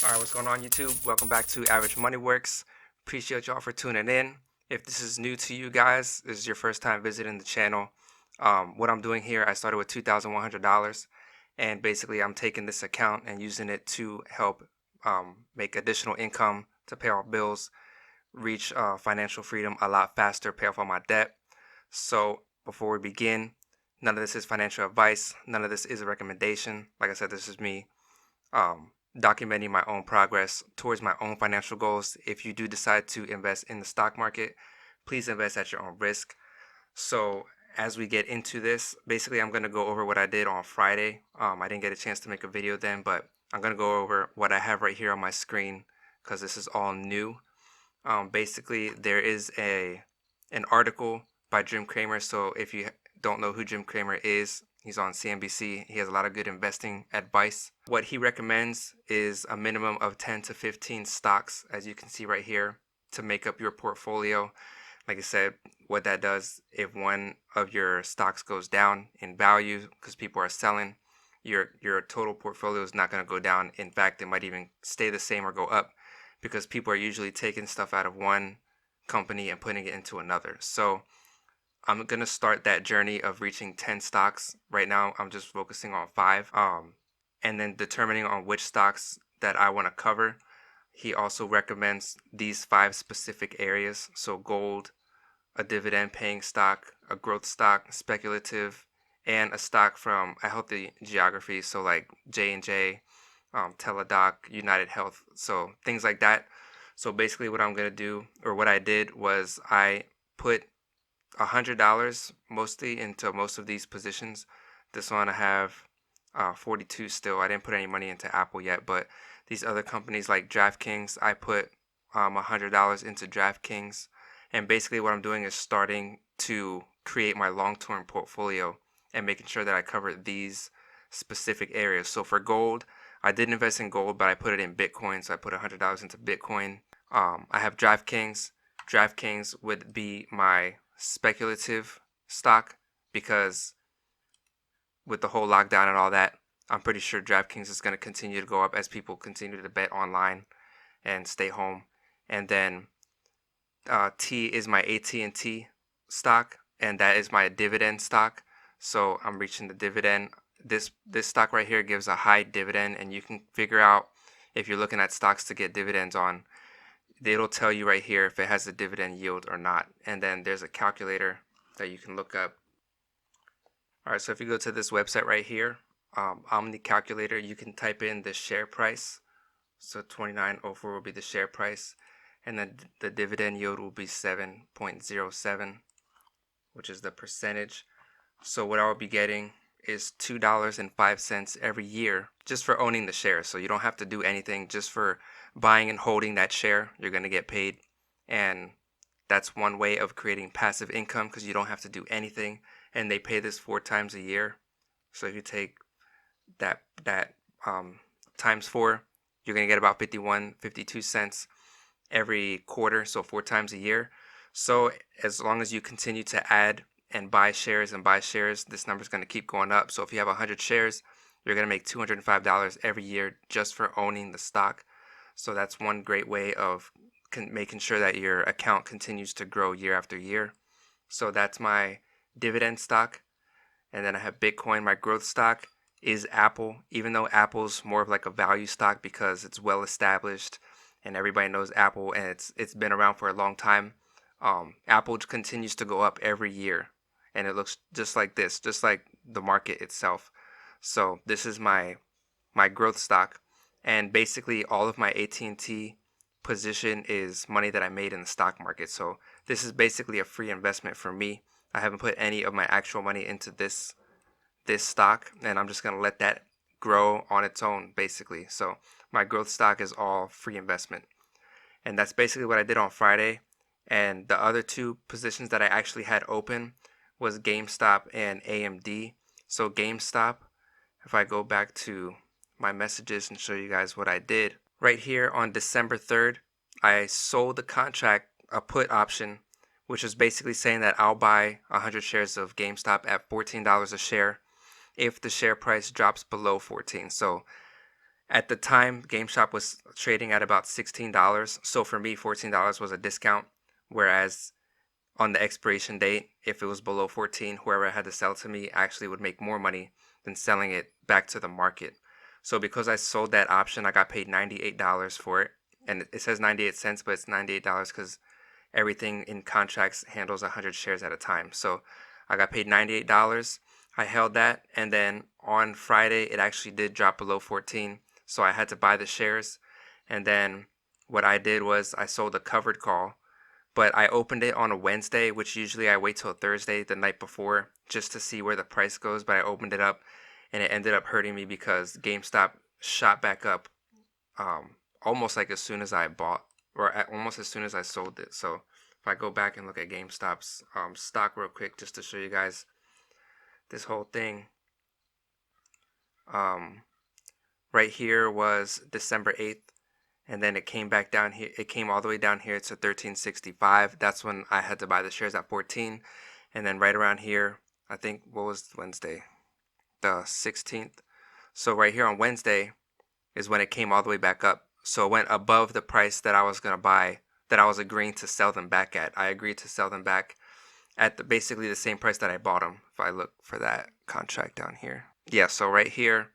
Alright, what's going on YouTube? Welcome back to Average Money Works. Appreciate y'all for tuning in. If this is new to you guys, this is your first time visiting the channel, what I'm doing here, I started with $2,100, and basically I'm taking this account and using it to help make additional income to pay off bills, reach financial freedom a lot faster, pay off all my debt. So before we begin, none of this is financial advice. None of this is a recommendation. Like I said, this is me documenting my own progress towards my own financial goals. If you do decide to invest in the stock market, please invest at your own risk. So as we get into this, basically I'm going to go over what I did on Friday. I didn't get a chance to make a video then, but I'm going to go over what I have right here on my screen because this is all new. Basically there is an article by Jim Cramer. So if you don't know who Jim Cramer is, he's on CNBC. He has a lot of good investing advice. What he recommends is a minimum of 10 to 15 stocks, as you can see right here, to make up your portfolio. Like I said, what that does, if one of your stocks goes down in value because people are selling, your total portfolio is not going to go down. In fact, it might even stay the same or go up because people are usually taking stuff out of one company and putting it into another. So I'm going to start that journey of reaching 10 stocks. Right now, I'm just focusing on 5, and then determining on which stocks that I want to cover. He also recommends these 5 specific areas. So gold, a dividend paying stock, a growth stock, speculative, and a stock from a healthy geography. So like J&J, Teladoc, United Health. So things like that. So basically what I'm going to do, or what I did, was I put $100 mostly into most of these positions. This one I have 42 still. I didn't put any money into Apple yet, but these other companies like DraftKings, I put $100 into DraftKings. And basically what I'm doing is starting to create my long-term portfolio and making sure that I cover these specific areas. So for gold, I did invest in gold, but I put it in Bitcoin. So I put $100 into Bitcoin. I have DraftKings. DraftKings would be my speculative stock because with the whole lockdown and all that, I'm pretty sure DraftKings is going to continue to go up as people continue to bet online and stay home. And then T is my AT&T stock, and that is my dividend stock. So I'm reaching the dividend. This stock right here gives a high dividend, and you can figure out if you're looking at stocks to get dividends on. It'll tell you right here if it has a dividend yield or not. And then there's a calculator that you can look up. All right, so if you go to this website right here, Omni Calculator, you can type in the share price. So 29.04 will be the share price. And then the dividend yield will be 7.07, which is the percentage. So what I'll be getting is $2.05 every year just for owning the share. So you don't have to do anything. Just for buying and holding that share, you're going to get paid. And that's one way of creating passive income because you don't have to do anything. And they pay this 4 times a year. So if you take that times 4, you're going to get about 52 cents every quarter. So 4 times a year. So as long as you continue to add and buy shares, this number is going to keep going up. So if you have 100 shares, you're going to make $205 every year just for owning the stock. So that's one great way of making sure that your account continues to grow year after year. So that's my dividend stock. And then I have Bitcoin. My growth stock is Apple, even though Apple's more of like a value stock because it's well established and everybody knows Apple and it's been around for a long time. Apple continues to go up every year. And it looks just like this, just like the market itself. So this is my growth stock. And basically all of my AT&T position is money that I made in the stock market. So this is basically a free investment for me. I haven't put any of my actual money into this stock. And I'm just going to let that grow on its own, basically. So my growth stock is all free investment. And that's basically what I did on Friday. And the other 2 positions that I actually had open was Gamestop and AMD. So Gamestop, if I go back to my messages and show you guys what I did, right here on December 3rd, I sold the contract, a put option, which is basically saying that I'll buy 100 shares of GameStop at $14 a share if the share price drops below 14. So At the time, GameStop was trading at about $16. So for me, $14 was a discount. Whereas on the expiration date, if it was below 14, whoever had to sell to me actually would make more money than selling it back to the market. So because I sold that option, I got paid $98 for it. And it says 98 cents, but it's $98 because everything in contracts handles 100 shares at a time. So I got paid $98. I held that, and then on Friday it actually did drop below 14, so I had to buy the shares. And then what I did was I sold a covered call, but I opened it on a Wednesday, which usually I wait till Thursday, the night before, just to see where the price goes. But I opened it up, and it ended up hurting me because GameStop shot back up almost like as soon as I bought, or almost as soon as I sold it. So if I go back and look at GameStop's stock real quick, just to show you guys this whole thing. Right here was December 8th, and then it came back down here. It came all the way down here to 1365. That's when I had to buy the shares at 14. And then right around here, I think, what was Wednesday? The 16th. So right here on Wednesday is when it came all the way back up. So it went above the price that I was going to buy, that I was agreeing to sell them back at. I agreed to sell them back at basically the same price that I bought them. If I look for that contract down here. Yeah, so right here,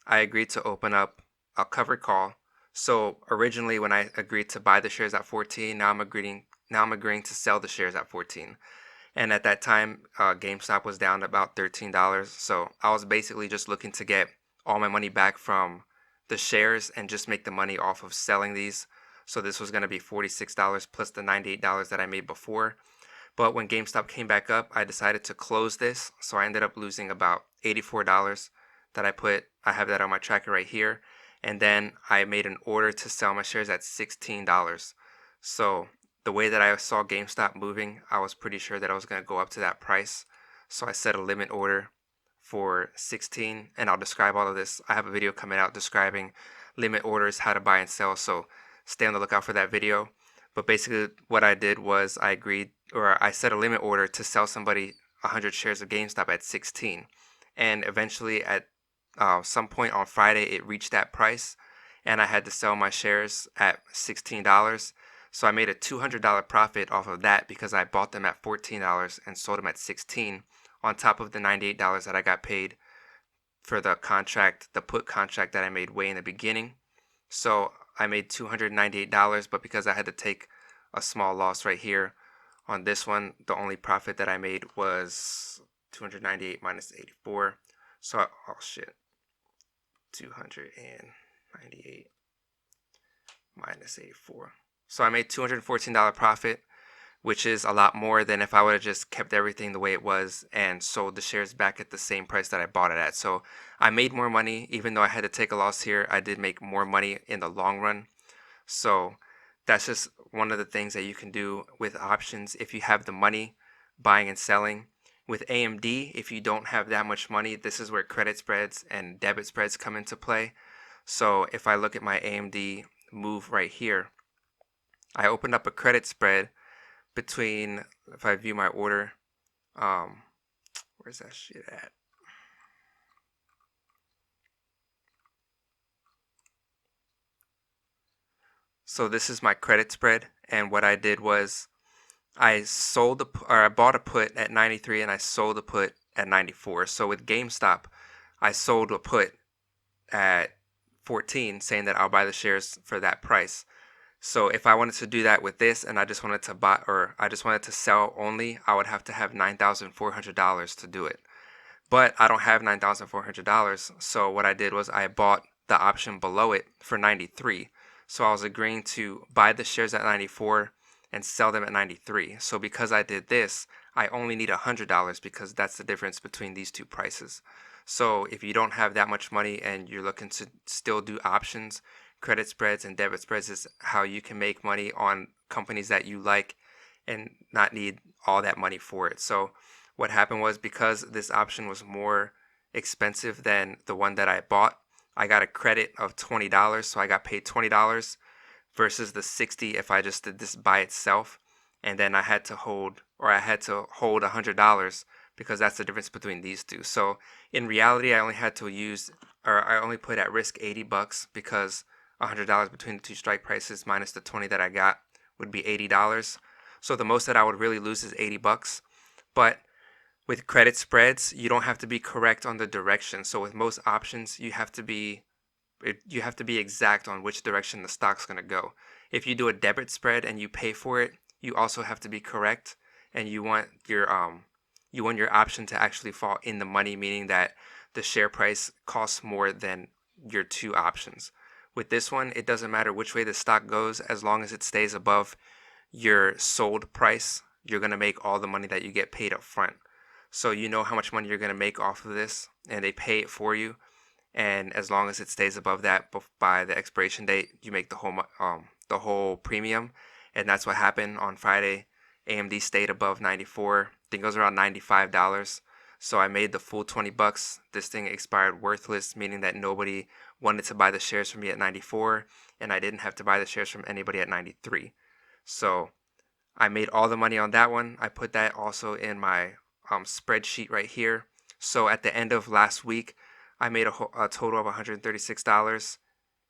I agreed to open up a covered call. So originally when I agreed to buy the shares at 14, now I'm agreeing to sell the shares at 14. And at that time, GameStop was down to about $13. So I was basically just looking to get all my money back from the shares and just make the money off of selling these. So this was going to be $46 plus the $98 that I made before. But when GameStop came back up, I decided to close this. So I ended up losing about $84 that I have that on my tracker right here. And then I made an order to sell my shares at $16. So the way that I saw GameStop moving, I was pretty sure that I was going to go up to that price. So I set a limit order for 16, and I'll describe all of this. I have a video coming out describing limit orders, how to buy and sell. So stay on the lookout for that video. But basically what I did was I set a limit order to sell somebody 100 shares of GameStop at 16. And eventually at some point on Friday, it reached that price, and I had to sell my shares at $16. So I made a $200 profit off of that because I bought them at $14 and sold them at $16, on top of the $98 that I got paid for the put contract that I made way in the beginning. So I made $298, but because I had to take a small loss right here on this one, the only profit that I made was 298 minus 84. So, oh shit, 298 minus 84. So I made $214 profit, which is a lot more than if I would have just kept everything the way it was and sold the shares back at the same price that I bought it at. So I made more money. Even though I had to take a loss here, I did make more money in the long run. So that's just one of the things that you can do with options if you have the money, buying and selling. With AMD, if you don't have that much money, this is where credit spreads and debit spreads come into play. So if I look at my AMD move right here, I opened up a credit spread between, if I view my order, where's that shit at? So this is my credit spread, and what I did was I bought a put at 93 and I sold a put at 94. So with GameStop, I sold a put at 14, saying that I'll buy the shares for that price. So if I wanted to do that with this and I just wanted to buy, or I just wanted to sell only, I would have to have $9,400 to do it. But I don't have $9,400. So what I did was I bought the option below it for 93. So I was agreeing to buy the shares at 94 and sell them at 93. So because I did this, I only need $100 because that's the difference between these two prices. So if you don't have that much money and you're looking to still do options, credit spreads and debit spreads is how you can make money on companies that you like and not need all that money for it. So what happened was, because this option was more expensive than the one that I bought, I got a credit of $20. So I got paid $20 versus the $60 if I just did this by itself. And then I had to hold $100 because that's the difference between these two. So in reality, I only had to use, or I only put at risk $80 because $100 between the two strike prices minus the 20 that I got would be $80. So the most that I would really lose is $80. But with credit spreads, you don't have to be correct on the direction. So with most options, you have to be exact on which direction the stock's going to go. If you do a debit spread and you pay for it, you also have to be correct, and you want your option to actually fall in the money, meaning that the share price costs more than your two options. With this one, it doesn't matter which way the stock goes, as long as it stays above your sold price, you're going to make all the money that you get paid up front. So you know how much money you're going to make off of this, and they pay it for you. And as long as it stays above that by the expiration date, you make the whole premium. And that's what happened on Friday. AMD stayed above 94. I think it was around $95. So I made the full $20. This thing expired worthless, meaning that nobody wanted to buy the shares from me at 94, and I didn't have to buy the shares from anybody at 93. So I made all the money on that one. I put that also in my spreadsheet right here. So at the end of last week, I made a total of $136.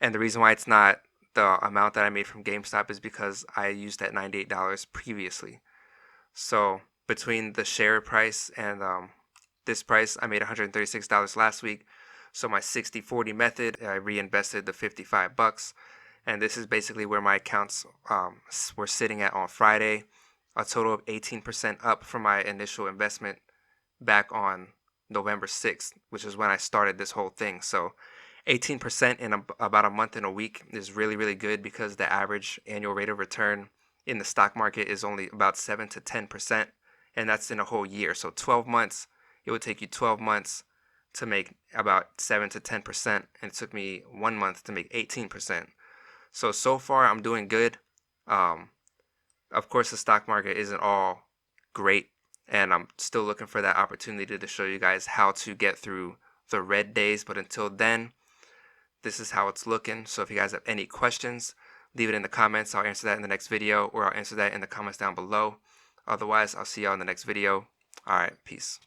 And the reason why it's not the amount that I made from GameStop is because I used that $98 previously. So between the share price and this price, I made $136 last week. So my 60-40 method, I reinvested the $55. And this is basically where my accounts were sitting at on Friday. A total of 18% up from my initial investment back on November 6th, which is when I started this whole thing. So 18% in about a month and a week is really, really good, because the average annual rate of return in the stock market is only about 7 to 10%, and that's in a whole year. So 12 months, it would take you 12 months to make about 7 to 10%, and it took me 1 month to make 18%. So far I'm doing good. Of course, the stock market isn't all great, and I'm still looking for that opportunity to show you guys how to get through the red days. But until then, this is how it's looking. So if you guys have any questions, leave it in the comments. I'll answer that in the next video, or I'll answer that in the comments down below. Otherwise, I'll see y'all in the next video. All right, peace.